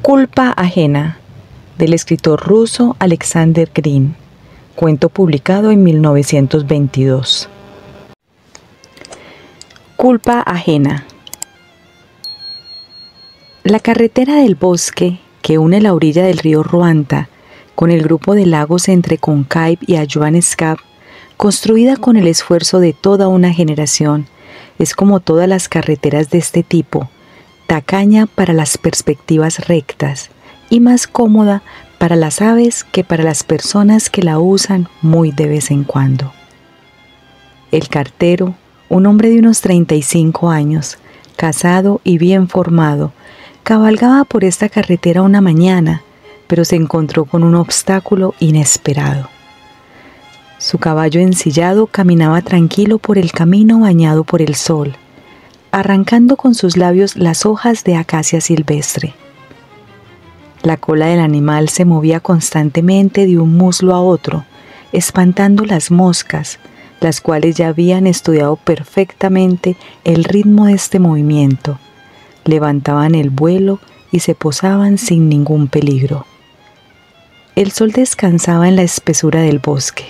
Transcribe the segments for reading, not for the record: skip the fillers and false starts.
Culpa ajena, del escritor ruso Alexander Green, cuento publicado en 1922. Culpa ajena. La carretera del bosque que une la orilla del río Ruanta con el grupo de lagos entre Konkaib y Ayuanskab, construida con el esfuerzo de toda una generación, es como todas las carreteras de este tipo, tacaña para las perspectivas rectas y más cómoda para las aves que para las personas que la usan muy de vez en cuando. El cartero, un hombre de unos 35 años, casado y bien formado, cabalgaba por esta carretera una mañana, pero se encontró con un obstáculo inesperado. Su caballo ensillado caminaba tranquilo por el camino bañado por el sol, arrancando con sus labios las hojas de acacia silvestre. La cola del animal se movía constantemente de un muslo a otro, espantando las moscas, las cuales ya habían estudiado perfectamente el ritmo de este movimiento, levantaban el vuelo y se posaban sin ningún peligro. El sol descansaba en la espesura del bosque.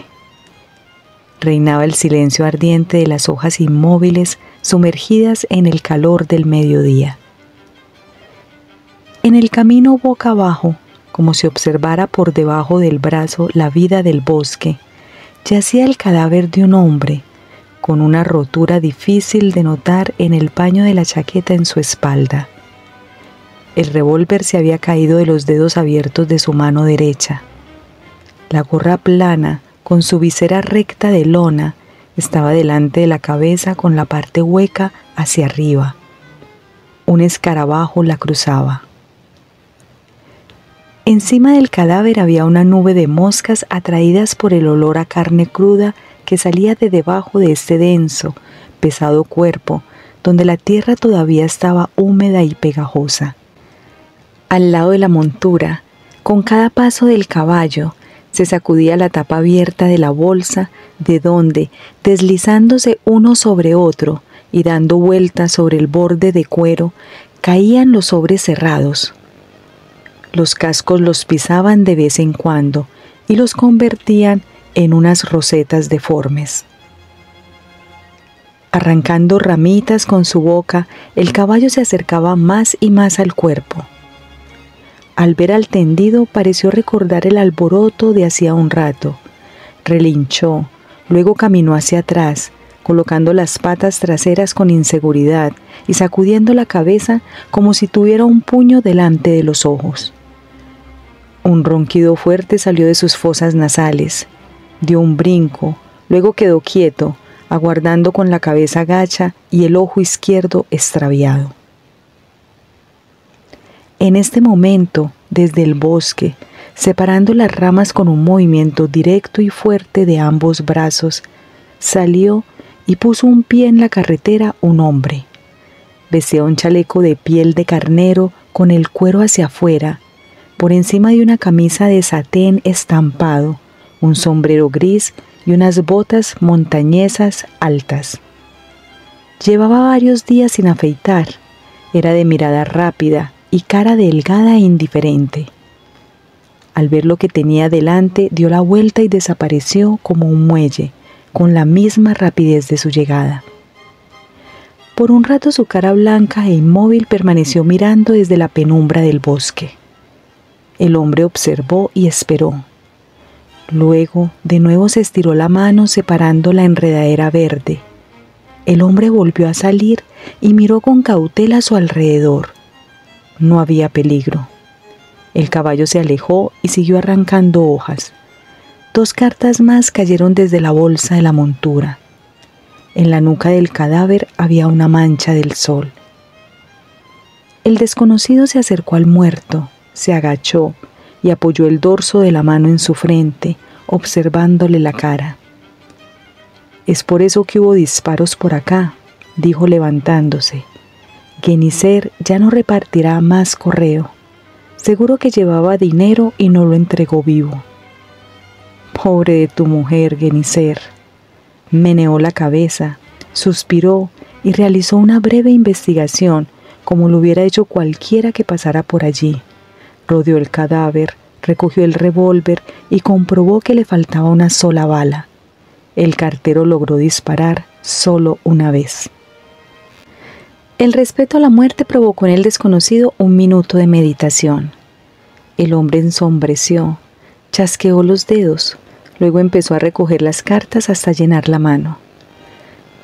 Reinaba el silencio ardiente de las hojas inmóviles sumergidas en el calor del mediodía. En el camino boca abajo, como si observara por debajo del brazo la vida del bosque, yacía el cadáver de un hombre, con una rotura difícil de notar en el paño de la chaqueta en su espalda. El revólver se había caído de los dedos abiertos de su mano derecha. La gorra plana, con su visera recta de lona, estaba delante de la cabeza con la parte hueca hacia arriba. Un escarabajo la cruzaba. Encima del cadáver había una nube de moscas atraídas por el olor a carne cruda que salía de debajo de este denso, pesado cuerpo, donde la tierra todavía estaba húmeda y pegajosa. Al lado de la montura, con cada paso del caballo, se sacudía la tapa abierta de la bolsa, de donde, deslizándose uno sobre otro y dando vueltas sobre el borde de cuero, caían los sobres cerrados. Los cascos los pisaban de vez en cuando y los convertían en unas rosetas deformes. Arrancando ramitas con su boca, el caballo se acercaba más y más al cuerpo. Al ver al tendido pareció recordar el alboroto de hacía un rato. Relinchó, luego caminó hacia atrás, colocando las patas traseras con inseguridad y sacudiendo la cabeza como si tuviera un puño delante de los ojos. Un ronquido fuerte salió de sus fosas nasales. Dio un brinco, luego quedó quieto, aguardando con la cabeza gacha y el ojo izquierdo extraviado. En este momento, desde el bosque, separando las ramas con un movimiento directo y fuerte de ambos brazos, salió y puso un pie en la carretera un hombre. Vestía un chaleco de piel de carnero con el cuero hacia afuera, por encima de una camisa de satén estampado, un sombrero gris y unas botas montañesas altas. Llevaba varios días sin afeitar, era de mirada rápida y cara delgada e indiferente. Al ver lo que tenía delante, dio la vuelta y desapareció como un muelle, con la misma rapidez de su llegada. Por un rato su cara blanca e inmóvil permaneció mirando desde la penumbra del bosque. El hombre observó y esperó. Luego, de nuevo se estiró la mano separando la enredadera verde. El hombre volvió a salir y miró con cautela a su alrededor. No había peligro. El caballo se alejó y siguió arrancando hojas. 2 cartas más cayeron desde la bolsa de la montura. En la nuca del cadáver había una mancha del sol. El desconocido se acercó al muerto, se agachó y apoyó el dorso de la mano en su frente, observándole la cara. «Es por eso que hubo disparos por acá», dijo levantándose. «Guenicer ya no repartirá más correo. Seguro que llevaba dinero y no lo entregó vivo». «Pobre de tu mujer, Guenicer». Meneó la cabeza, suspiró y realizó una breve investigación como lo hubiera hecho cualquiera que pasara por allí, Rodeó el cadáver, recogió el revólver y comprobó que le faltaba una sola bala. El cartero logró disparar solo una vez. El respeto a la muerte provocó en el desconocido un minuto de meditación. El hombre ensombreció, chasqueó los dedos, luego empezó a recoger las cartas hasta llenar la mano.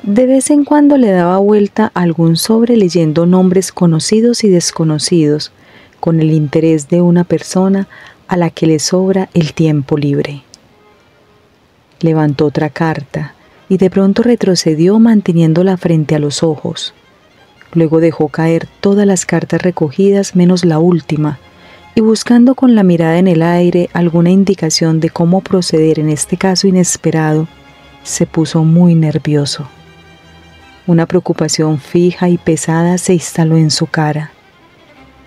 De vez en cuando le daba vuelta a algún sobre leyendo nombres conocidos y desconocidos, con el interés de una persona a la que le sobra el tiempo libre. Levantó otra carta y de pronto retrocedió manteniéndola frente a los ojos. Luego dejó caer todas las cartas recogidas menos la última, y buscando con la mirada en el aire alguna indicación de cómo proceder en este caso inesperado, se puso muy nervioso. Una preocupación fija y pesada se instaló en su cara.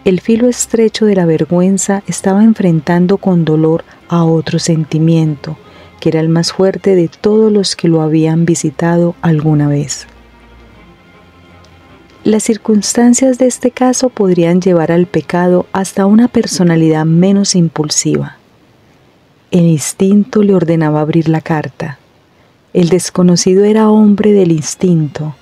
El filo estrecho de la vergüenza estaba enfrentando con dolor a otro sentimiento, que era el más fuerte de todos los que lo habían visitado alguna vez. Las circunstancias de este caso podrían llevar al pecado hasta una personalidad menos impulsiva. El instinto le ordenaba abrir la carta. El desconocido era hombre del instinto.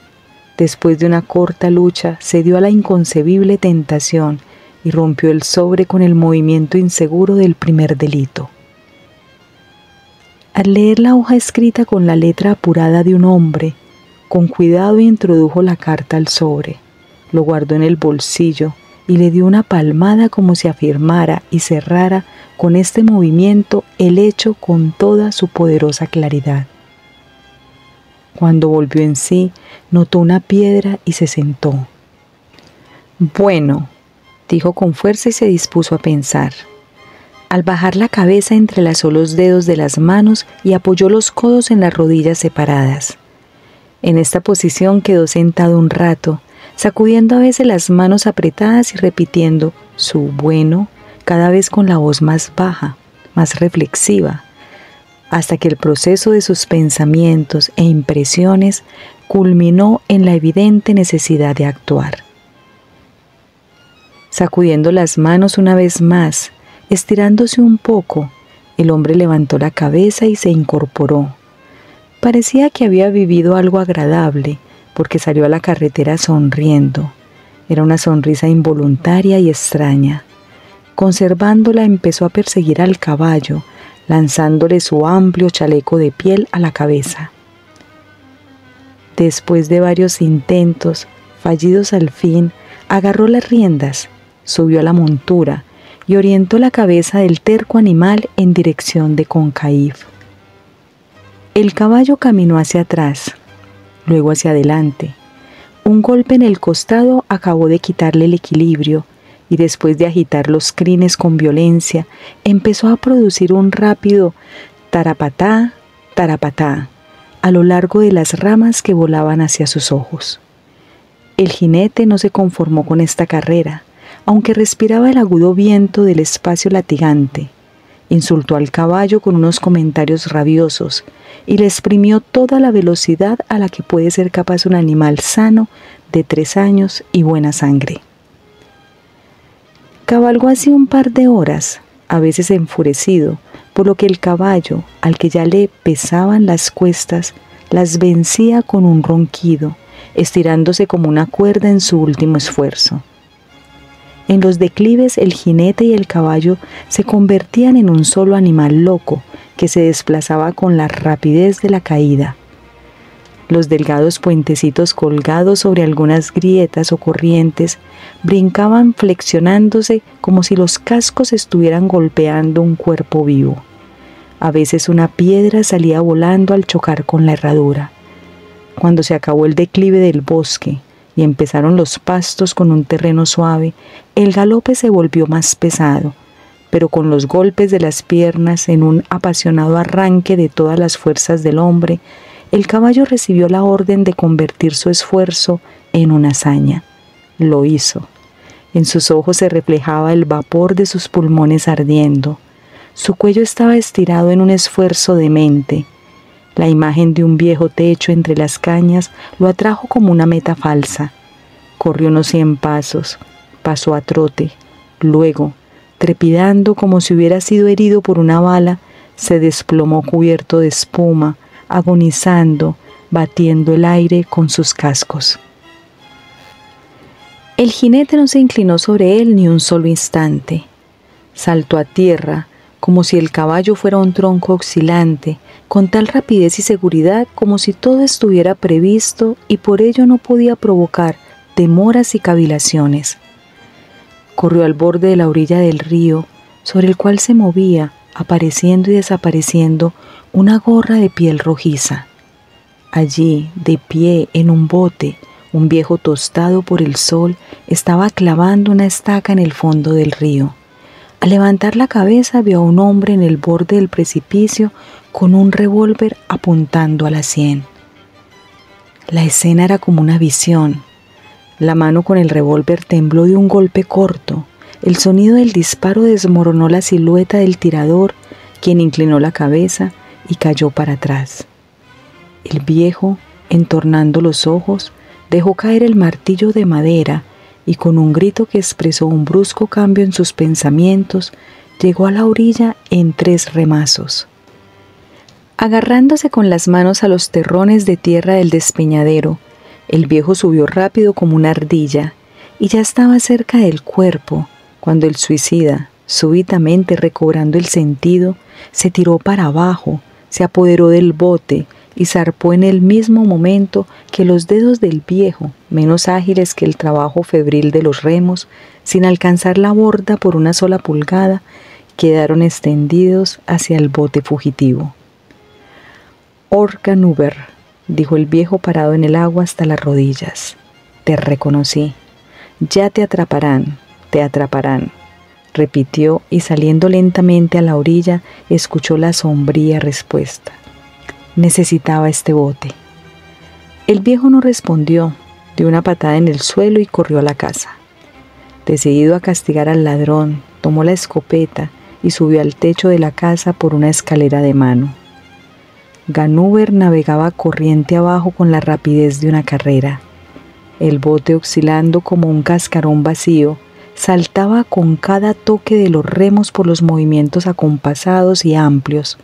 Después de una corta lucha, se dio a la inconcebible tentación y rompió el sobre con el movimiento inseguro del primer delito. Al leer la hoja escrita con la letra apurada de un hombre, con cuidado introdujo la carta al sobre, lo guardó en el bolsillo y le dio una palmada como si afirmara y cerrara con este movimiento el hecho con toda su poderosa claridad. Cuando volvió en sí, notó una piedra y se sentó. «Bueno», dijo con fuerza y se dispuso a pensar. Al bajar la cabeza entrelazó los dedos de las manos y apoyó los codos en las rodillas separadas. En esta posición quedó sentado un rato, sacudiendo a veces las manos apretadas y repitiendo su bueno cada vez con la voz más baja, más reflexiva, hasta que el proceso de sus pensamientos e impresiones culminó en la evidente necesidad de actuar. Sacudiendo las manos una vez más, estirándose un poco, el hombre levantó la cabeza y se incorporó. Parecía que había vivido algo agradable, porque salió a la carretera sonriendo. Era una sonrisa involuntaria y extraña. Conservándola, empezó a perseguir al caballo, lanzándole su amplio chaleco de piel a la cabeza. Después de varios intentos, fallidos al fin, agarró las riendas, subió a la montura y orientó la cabeza del terco animal en dirección de Concaif. El caballo caminó hacia atrás, luego hacia adelante. Un golpe en el costado acabó de quitarle el equilibrio y después de agitar los crines con violencia, empezó a producir un rápido tarapatá, tarapatá, a lo largo de las ramas que volaban hacia sus ojos. El jinete no se conformó con esta carrera, aunque respiraba el agudo viento del espacio latigante. Insultó al caballo con unos comentarios rabiosos y le exprimió toda la velocidad a la que puede ser capaz un animal sano de 3 años y buena sangre. Cabalgó así un par de horas, a veces enfurecido, por lo que el caballo, al que ya le pesaban las cuestas, las vencía con un ronquido, estirándose como una cuerda en su último esfuerzo. En los declives el jinete y el caballo se convertían en un solo animal loco que se desplazaba con la rapidez de la caída. Los delgados puentecitos colgados sobre algunas grietas o corrientes brincaban flexionándose como si los cascos estuvieran golpeando un cuerpo vivo. A veces una piedra salía volando al chocar con la herradura. Cuando se acabó el declive del bosque y empezaron los pastos con un terreno suave, el galope se volvió más pesado, pero con los golpes de las piernas en un apasionado arranque de todas las fuerzas del hombre, el caballo recibió la orden de convertir su esfuerzo en una hazaña. Lo hizo. En sus ojos se reflejaba el vapor de sus pulmones ardiendo. Su cuello estaba estirado en un esfuerzo demente. La imagen de un viejo techo entre las cañas lo atrajo como una meta falsa. Corrió unos 100 pasos, pasó a trote. Luego, trepidando como si hubiera sido herido por una bala, se desplomó cubierto de espuma, agonizando, batiendo el aire con sus cascos. El jinete no se inclinó sobre él ni un solo instante. Saltó a tierra, como si el caballo fuera un tronco oscilante, con tal rapidez y seguridad como si todo estuviera previsto y por ello no podía provocar demoras y cavilaciones. Corrió al borde de la orilla del río, sobre el cual se movía, apareciendo y desapareciendo, una gorra de piel rojiza. Allí, de pie en un bote, un viejo tostado por el sol estaba clavando una estaca en el fondo del río. Al levantar la cabeza vio a un hombre en el borde del precipicio con un revólver apuntando a la sien. La escena era como una visión. La mano con el revólver tembló de un golpe corto. El sonido del disparo desmoronó la silueta del tirador, quien inclinó la cabeza y cayó para atrás. El viejo, entornando los ojos, dejó caer el martillo de madera y con un grito que expresó un brusco cambio en sus pensamientos, llegó a la orilla en 3 remazos. Agarrándose con las manos a los terrones de tierra del despeñadero, el viejo subió rápido como una ardilla y ya estaba cerca del cuerpo cuando el suicida, súbitamente recobrando el sentido, se tiró para abajo, se apoderó del bote y zarpó en el mismo momento que los dedos del viejo, menos ágiles que el trabajo febril de los remos, sin alcanzar la borda por una sola pulgada, quedaron extendidos hacia el bote fugitivo. «Organuber», dijo el viejo parado en el agua hasta las rodillas. «Te reconocí. Ya te atraparán, repitió y saliendo lentamente a la orilla, escuchó la sombría respuesta. Necesitaba este bote. El viejo no respondió, dio una patada en el suelo y corrió a la casa. Decidido a castigar al ladrón, tomó la escopeta y subió al techo de la casa por una escalera de mano. Ganúber navegaba corriente abajo con la rapidez de una carrera. El bote, oscilando como un cascarón vacío, saltaba con cada toque de los remos por los movimientos acompasados y amplios.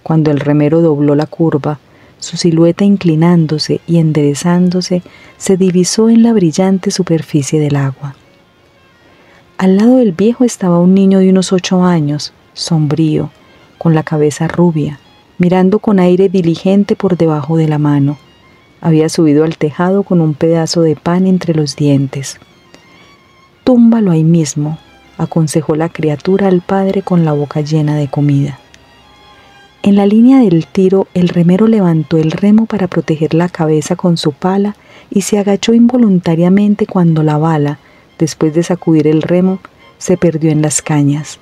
Cuando el remero dobló la curva, su silueta inclinándose y enderezándose se divisó en la brillante superficie del agua. Al lado del viejo estaba un niño de unos 8 años, sombrío, con la cabeza rubia, mirando con aire diligente por debajo de la mano. Había subido al tejado con un pedazo de pan entre los dientes. «Túmbalo ahí mismo», aconsejó la criatura al padre con la boca llena de comida. En la línea del tiro, el remero levantó el remo para proteger la cabeza con su pala y se agachó involuntariamente cuando la bala, después de sacudir el remo, se perdió en las cañas.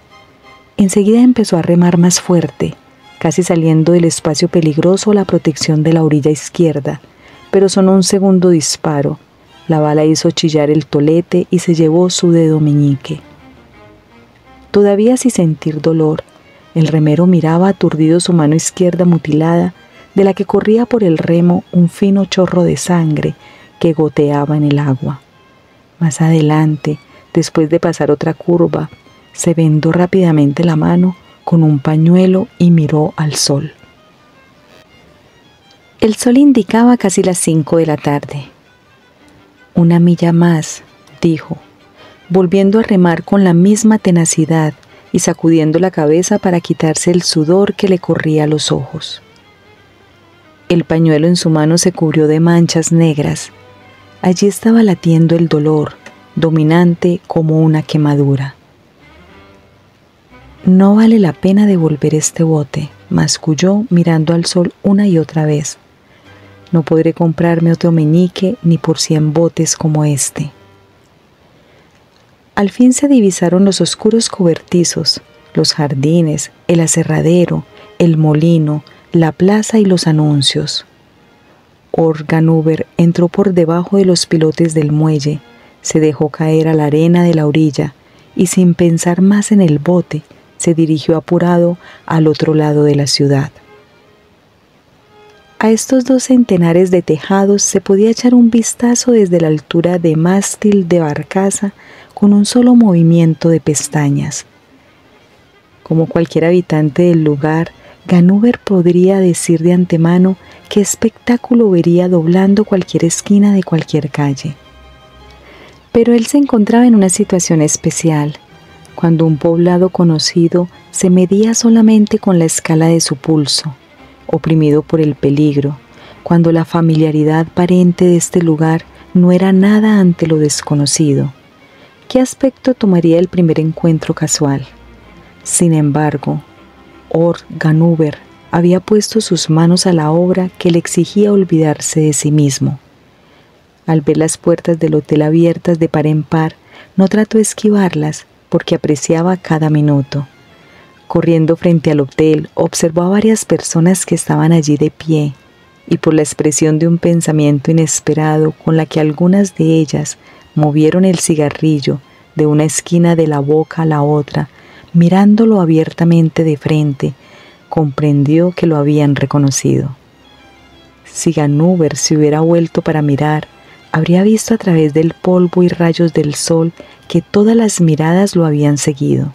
Enseguida empezó a remar más fuerte, casi saliendo del espacio peligroso a la protección de la orilla izquierda, pero sonó un segundo disparo. La bala hizo chillar el tolete y se llevó su dedo meñique. Todavía sin sentir dolor, el remero miraba aturdido su mano izquierda mutilada, de la que corría por el remo un fino chorro de sangre que goteaba en el agua. Más adelante, después de pasar otra curva, se vendó rápidamente la mano con un pañuelo y miró al sol. El sol indicaba casi las 5 de la tarde. «Una milla más», dijo, volviendo a remar con la misma tenacidad y sacudiendo la cabeza para quitarse el sudor que le corría a los ojos. El pañuelo en su mano se cubrió de manchas negras. Allí estaba latiendo el dolor, dominante como una quemadura. «No vale la pena devolver este bote», masculló mirando al sol una y otra vez. «No podré comprarme otro meñique ni por 100 botes como este». Al fin se divisaron los oscuros cobertizos, los jardines, el aserradero, el molino, la plaza y los anuncios. Organuber entró por debajo de los pilotes del muelle, se dejó caer a la arena de la orilla y sin pensar más en el bote, se dirigió apurado al otro lado de la ciudad. A estos 2 centenares de tejados se podía echar un vistazo desde la altura de mástil de barcaza con un solo movimiento de pestañas. Como cualquier habitante del lugar, Ganúber podría decir de antemano qué espectáculo vería doblando cualquier esquina de cualquier calle. Pero él se encontraba en una situación especial, cuando un poblado conocido se medía solamente con la escala de su pulso, oprimido por el peligro, cuando la familiaridad parente de este lugar no era nada ante lo desconocido. ¿Qué aspecto tomaría el primer encuentro casual? Sin embargo, Ganúber había puesto sus manos a la obra que le exigía olvidarse de sí mismo. Al ver las puertas del hotel abiertas de par en par, no trató de esquivarlas porque apreciaba cada minuto. Corriendo frente al hotel, observó a varias personas que estaban allí de pie, y por la expresión de un pensamiento inesperado con la que algunas de ellas movieron el cigarrillo de una esquina de la boca a la otra, mirándolo abiertamente de frente, comprendió que lo habían reconocido. Si Ganúber se hubiera vuelto para mirar, habría visto a través del polvo y rayos del sol que todas las miradas lo habían seguido.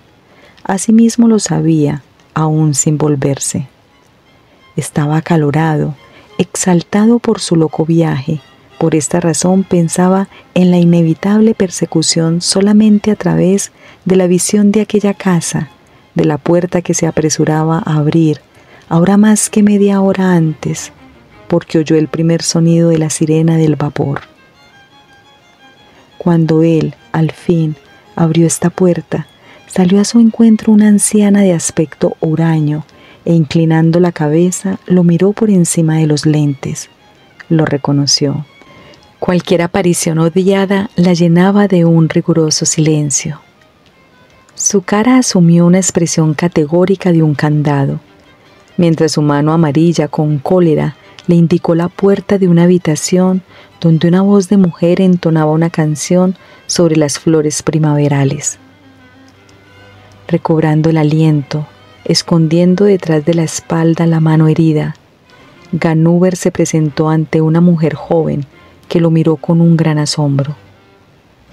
Asimismo lo sabía, aún sin volverse. Estaba acalorado, exaltado por su loco viaje. Por esta razón pensaba en la inevitable persecución solamente a través de la visión de aquella casa, de la puerta que se apresuraba a abrir, ahora más que media hora antes, porque oyó el primer sonido de la sirena del vapor. Cuando él, al fin, abrió esta puerta, salió a su encuentro una anciana de aspecto huraño, e inclinando la cabeza, lo miró por encima de los lentes. Lo reconoció. Cualquier aparición odiada la llenaba de un riguroso silencio. Su cara asumió una expresión categórica de un candado, mientras su mano amarilla con cólera le indicó la puerta de una habitación donde una voz de mujer entonaba una canción sobre las flores primaverales. Recobrando el aliento, escondiendo detrás de la espalda la mano herida, Ganúber se presentó ante una mujer joven que lo miró con un gran asombro.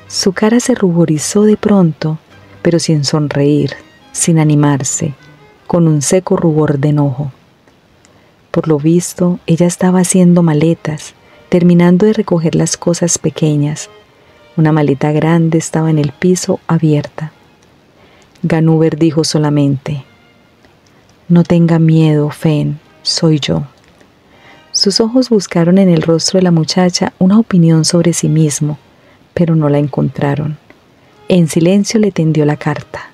Su cara se ruborizó de pronto, pero sin sonreír, sin animarse, con un seco rubor de enojo. Por lo visto, ella estaba haciendo maletas, terminando de recoger las cosas pequeñas. Una maleta grande estaba en el piso, abierta. Ganúber dijo solamente: «No tenga miedo, Fen, soy yo». Sus ojos buscaron en el rostro de la muchacha una opinión sobre sí mismo, pero no la encontraron. En silencio le tendió la carta.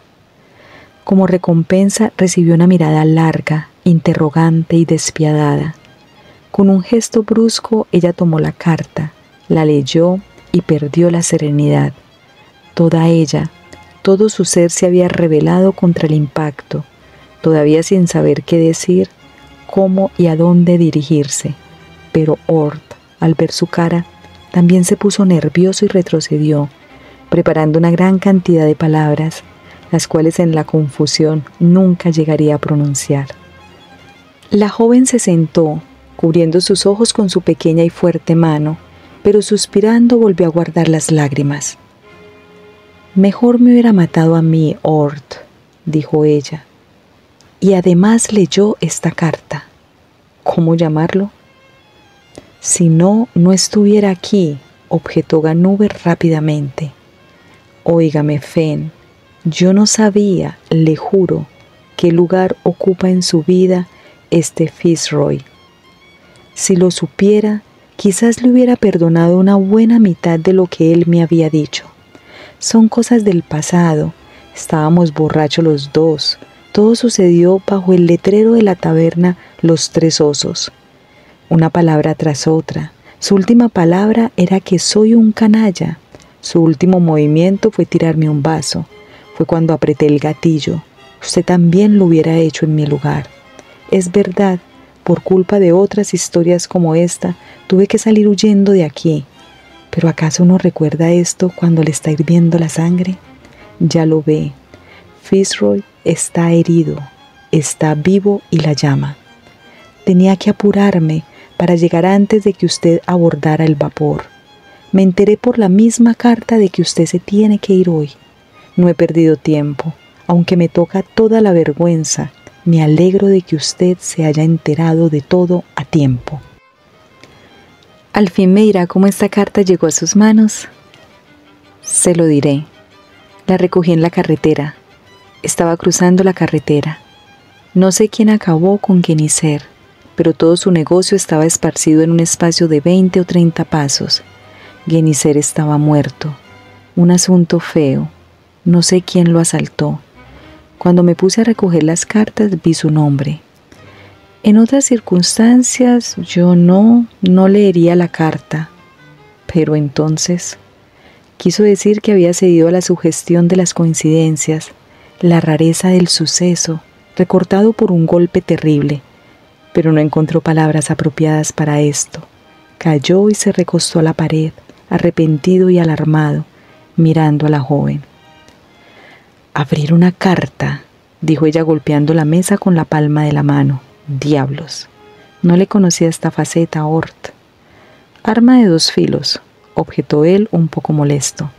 Como recompensa recibió una mirada larga, interrogante y despiadada. Con un gesto brusco ella tomó la carta, la leyó y perdió la serenidad. Toda ella, todo su ser se había rebelado contra el impacto, todavía sin saber qué decir, cómo y a dónde dirigirse. Pero al ver su cara, también se puso nervioso y retrocedió, preparando una gran cantidad de palabras, las cuales en la confusión nunca llegaría a pronunciar. La joven se sentó, cubriendo sus ojos con su pequeña y fuerte mano, pero suspirando volvió a guardar las lágrimas. «Mejor me hubiera matado a mí, dijo ella. Y además leyó esta carta. ¿Cómo llamarlo? Si no estuviera aquí», objetó Ganúber rápidamente. «Óigame, Fen, yo no sabía, le juro, qué lugar ocupa en su vida este Fitzroy. Si lo supiera, quizás le hubiera perdonado una buena mitad de lo que él me había dicho. Son cosas del pasado, estábamos borrachos los dos, todo sucedió bajo el letrero de la taberna Los Tres Osos. Una palabra tras otra. Su última palabra era que soy un canalla. Su último movimiento fue tirarme un vaso. Fue cuando apreté el gatillo. Usted también lo hubiera hecho en mi lugar. Es verdad, por culpa de otras historias como esta, tuve que salir huyendo de aquí. Pero ¿acaso no recuerda esto cuando le está hirviendo la sangre? Ya lo ve. Fitzroy está herido, está vivo y la llama. Tenía que apurarme para llegar antes de que usted abordara el vapor. Me enteré por la misma carta de que usted se tiene que ir hoy. No he perdido tiempo. Aunque me toca toda la vergüenza, me alegro de que usted se haya enterado de todo a tiempo. ¿Al fin me dirá cómo esta carta llegó a sus manos? Se lo diré. La recogí en la carretera. Estaba cruzando la carretera. No sé quién acabó con Genicer, pero todo su negocio estaba esparcido en un espacio de 20 o 30 pasos. Genicer estaba muerto. Un asunto feo. No sé quién lo asaltó. Cuando me puse a recoger las cartas vi su nombre. En otras circunstancias yo no leería la carta. Pero entonces quiso decir que había cedido a la sugestión de las coincidencias, la rareza del suceso, recortado por un golpe terrible, pero no encontró palabras apropiadas para esto. Cayó y se recostó a la pared, arrepentido y alarmado, mirando a la joven. «Abrir una carta», dijo ella golpeando la mesa con la palma de la mano. «Diablos, no le conocía esta faceta, Ort». «Arma de dos filos», objetó él un poco molesto.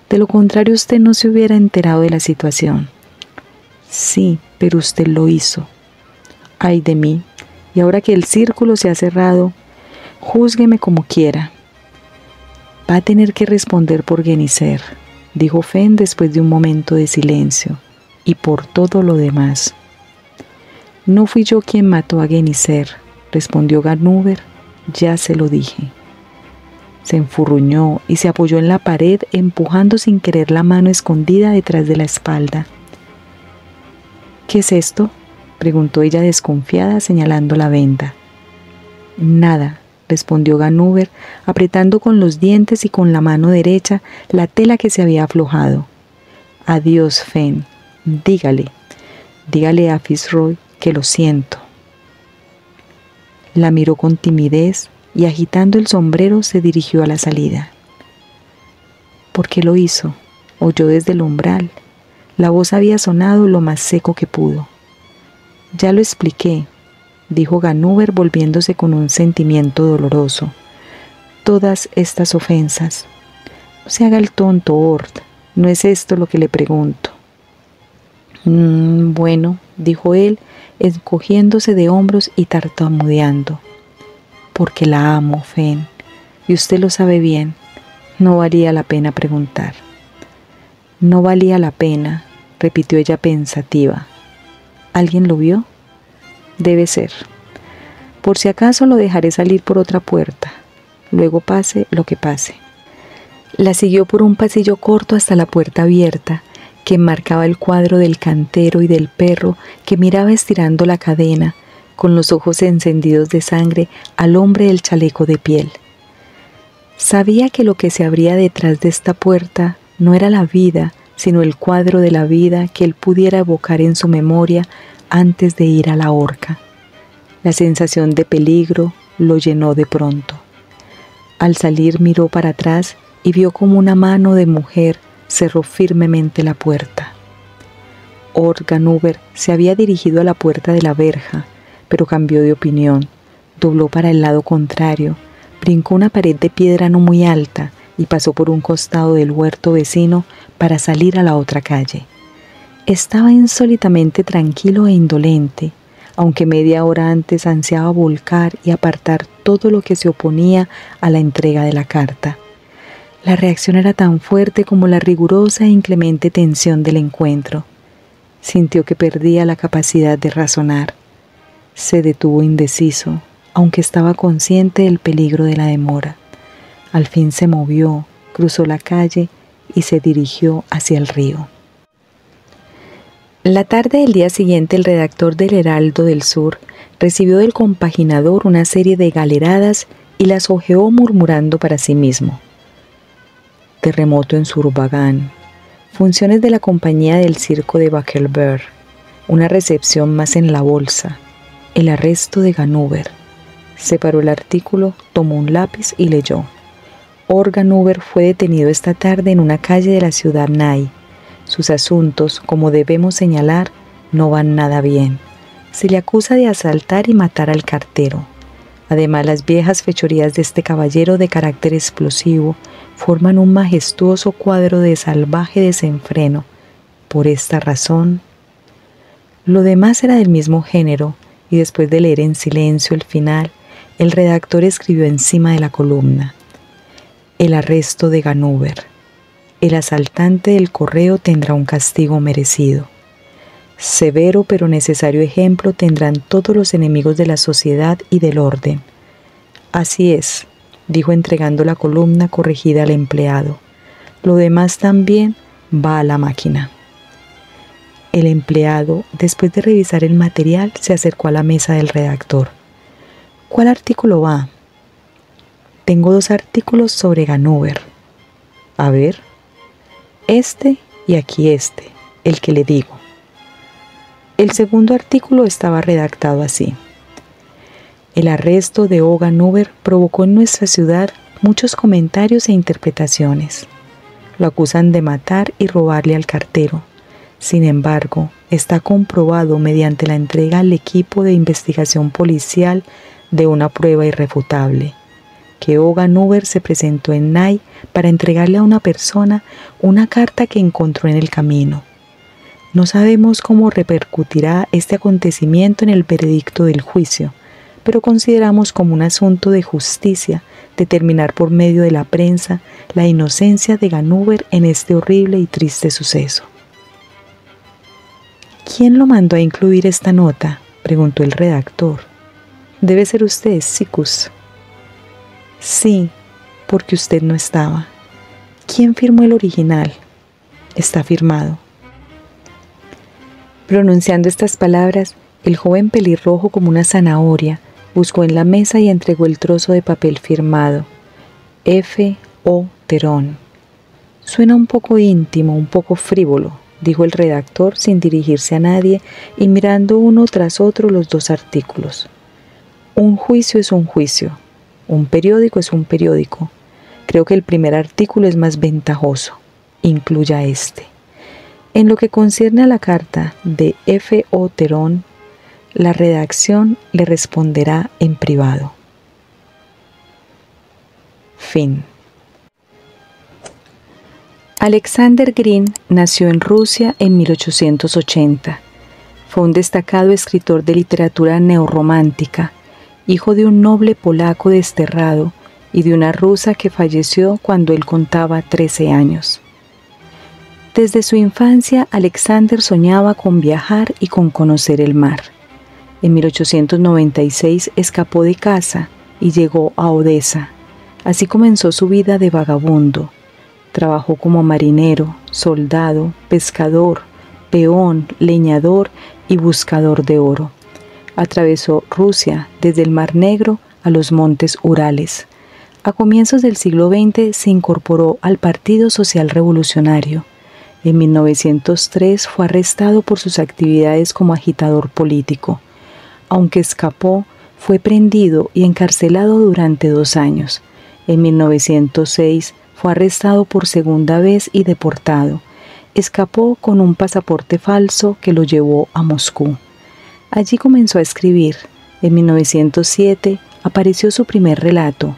«De lo contrario usted no se hubiera enterado de la situación». «Sí, pero usted lo hizo». «Ay de mí, y ahora que el círculo se ha cerrado, júzgueme como quiera». «Va a tener que responder por Genicer», dijo Fenn después de un momento de silencio, «y por todo lo demás». «No fui yo quien mató a Genicer», respondió Ganúber, «ya se lo dije». Se enfurruñó y se apoyó en la pared, empujando sin querer la mano escondida detrás de la espalda. «¿Qué es esto?», preguntó ella desconfiada, señalando la venda. «Nada», respondió Ganúber, apretando con los dientes y con la mano derecha la tela que se había aflojado. «Adiós, Fenn. Dígale a Fitzroy que lo siento». La miró con timidez y agitando el sombrero se dirigió a la salida. «¿Por qué lo hizo?», oyó desde el umbral. La voz había sonado lo más seco que pudo. «Ya lo expliqué», dijo Ganúber volviéndose con un sentimiento doloroso. «Todas estas ofensas». «No se haga el tonto, Ort. No es esto lo que le pregunto». Bueno», dijo él, encogiéndose de hombros y tartamudeando. «Porque la amo, Fenn, y usted lo sabe bien. No valía la pena preguntar». «No valía la pena», repitió ella pensativa. «¿Alguien lo vio?» «Debe ser. Por si acaso lo dejaré salir por otra puerta. Luego pase lo que pase». La siguió por un pasillo corto hasta la puerta abierta, que enmarcaba el cuadro del cantero y del perro que miraba estirando la cadena, con los ojos encendidos de sangre, al hombre del chaleco de piel. Sabía que lo que se abría detrás de esta puerta no era la vida, sino el cuadro de la vida que él pudiera evocar en su memoria antes de ir a la horca. La sensación de peligro lo llenó de pronto. Al salir miró para atrás y vio como una mano de mujer cerró firmemente la puerta. Ort Ganúber se había dirigido a la puerta de la verja, pero cambió de opinión, dobló para el lado contrario, brincó una pared de piedra no muy alta y pasó por un costado del huerto vecino para salir a la otra calle. Estaba insólitamente tranquilo e indolente, aunque media hora antes ansiaba volcar y apartar todo lo que se oponía a la entrega de la carta. La reacción era tan fuerte como la rigurosa e inclemente tensión del encuentro. Sintió que perdía la capacidad de razonar. Se detuvo indeciso, aunque estaba consciente del peligro de la demora. Al fin se movió, cruzó la calle y se dirigió hacia el río. La tarde del día siguiente, el redactor del Heraldo del Sur recibió del compaginador una serie de galeradas y las hojeó murmurando para sí mismo. Terremoto en Zurbarán, funciones de la compañía del circo de Backelberg, una recepción más en la bolsa, el arresto de Ganúber. Separó el artículo, tomó un lápiz y leyó. Ort Ganúber fue detenido esta tarde en una calle de la ciudad Nay. Sus asuntos, como debemos señalar, no van nada bien. Se le acusa de asaltar y matar al cartero. Además, las viejas fechorías de este caballero de carácter explosivo forman un majestuoso cuadro de salvaje desenfreno, Por esta razón. Lo demás era del mismo género, y después de leer en silencio el final, el redactor escribió encima de la columna: el arresto de Ganúber. El asaltante del correo tendrá un castigo merecido. Severo pero necesario ejemplo tendrán todos los enemigos de la sociedad y del orden. Así es, dijo entregando la columna corregida al empleado. Lo demás también va a la máquina. El empleado, después de revisar el material, se acercó a la mesa del redactor. ¿Cuál artículo va? Tengo 2 artículos sobre Ganúber. A ver, este y aquí este, el que le digo. El segundo artículo estaba redactado así: el arresto de O. Ganúber provocó en nuestra ciudad muchos comentarios e interpretaciones. Lo acusan de matar y robarle al cartero. Sin embargo, está comprobado mediante la entrega al equipo de investigación policial de una prueba irrefutable, que O. Ganúber se presentó en Nai para entregarle a una persona una carta que encontró en el camino. No sabemos cómo repercutirá este acontecimiento en el veredicto del juicio, pero consideramos como un asunto de justicia determinar por medio de la prensa la inocencia de Ganúber en este horrible y triste suceso. ¿Quién lo mandó a incluir esta nota?, preguntó el redactor. Debe ser usted, Siccus. Sí, porque usted no estaba. ¿Quién firmó el original? Está firmado. Pronunciando estas palabras, el joven pelirrojo como una zanahoria buscó en la mesa y entregó el trozo de papel firmado. F. O. Terón. Suena un poco íntimo, un poco frívolo, dijo el redactor sin dirigirse a nadie y mirando uno tras otro los 2 artículos. Un juicio es un juicio, un periódico es un periódico. Creo que el primer artículo es más ventajoso. Incluya este. En lo que concierne a la carta de F. O. Terón, la redacción le responderá en privado. Fin. Alexander Green nació en Rusia en 1880. Fue un destacado escritor de literatura neorromántica, hijo de un noble polaco desterrado y de una rusa que falleció cuando él contaba 13 años. Desde su infancia, Alexander soñaba con viajar y con conocer el mar. En 1896 escapó de casa y llegó a Odessa. Así comenzó su vida de vagabundo. Trabajó como marinero, soldado, pescador, peón, leñador y buscador de oro. Atravesó Rusia desde el Mar Negro a los montes Urales. A comienzos del siglo XX se incorporó al Partido Social Revolucionario. En 1903 fue arrestado por sus actividades como agitador político. Aunque escapó, fue prendido y encarcelado durante 2 años. En 1906 fue arrestado por segunda vez y deportado. Escapó con un pasaporte falso que lo llevó a Moscú. Allí comenzó a escribir. En 1907 apareció su primer relato.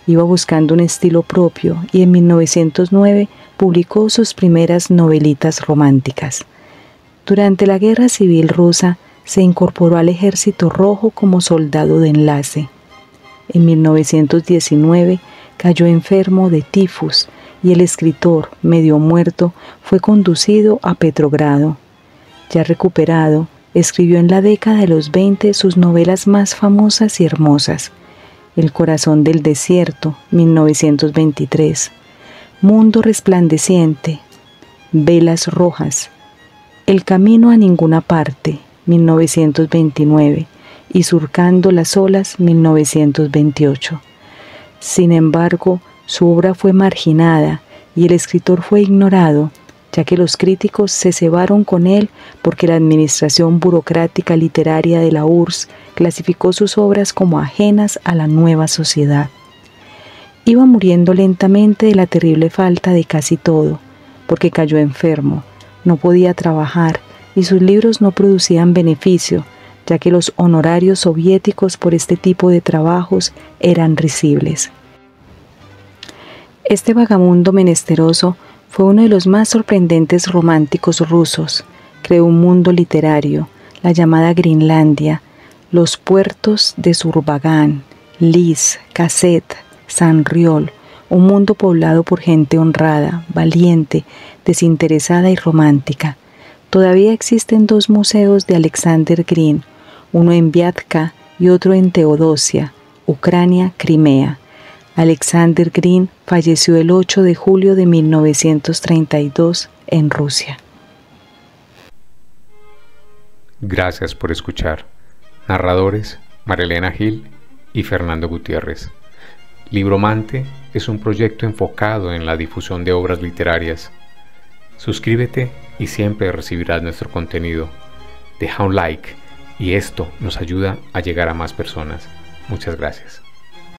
Iba buscando un estilo propio y en 1909 publicó sus primeras novelitas románticas. Durante la Guerra Civil Rusa se incorporó al Ejército Rojo como soldado de enlace. En 1919 cayó enfermo de tifus y el escritor, medio muerto, fue conducido a Petrogrado. Ya recuperado, escribió en la década de los 20 sus novelas más famosas y hermosas: El corazón del desierto, 1923, Mundo resplandeciente, Velas rojas, El camino a ninguna parte, 1929, y Surcando las olas, 1928. Sin embargo, su obra fue marginada y el escritor fue ignorado, ya que los críticos se cebaron con él porque la administración burocrática literaria de la URSS clasificó sus obras como ajenas a la nueva sociedad. Iba muriendo lentamente de la terrible falta de casi todo, porque cayó enfermo, no podía trabajar y sus libros no producían beneficio, ya que los honorarios soviéticos por este tipo de trabajos eran risibles. Este vagabundo menesteroso Fue uno de los más sorprendentes románticos rusos. Creó un mundo literario, la llamada Grinlandia, los puertos de Zurbarán, Lis, Cassette, San-Riol, un mundo poblado por gente honrada, valiente, desinteresada y romántica. Todavía existen 2 museos de Alexander Green, uno en Viatka y otro en Teodosia, Ucrania, Crimea. Alexander Green falleció el 8 de julio de 1932 en Rusia. Gracias por escuchar. Narradores: Marilena Gil y Fernando Gutiérrez. Libromante es un proyecto enfocado en la difusión de obras literarias. Suscríbete y siempre recibirás nuestro contenido. Deja un like y esto nos ayuda a llegar a más personas. Muchas gracias.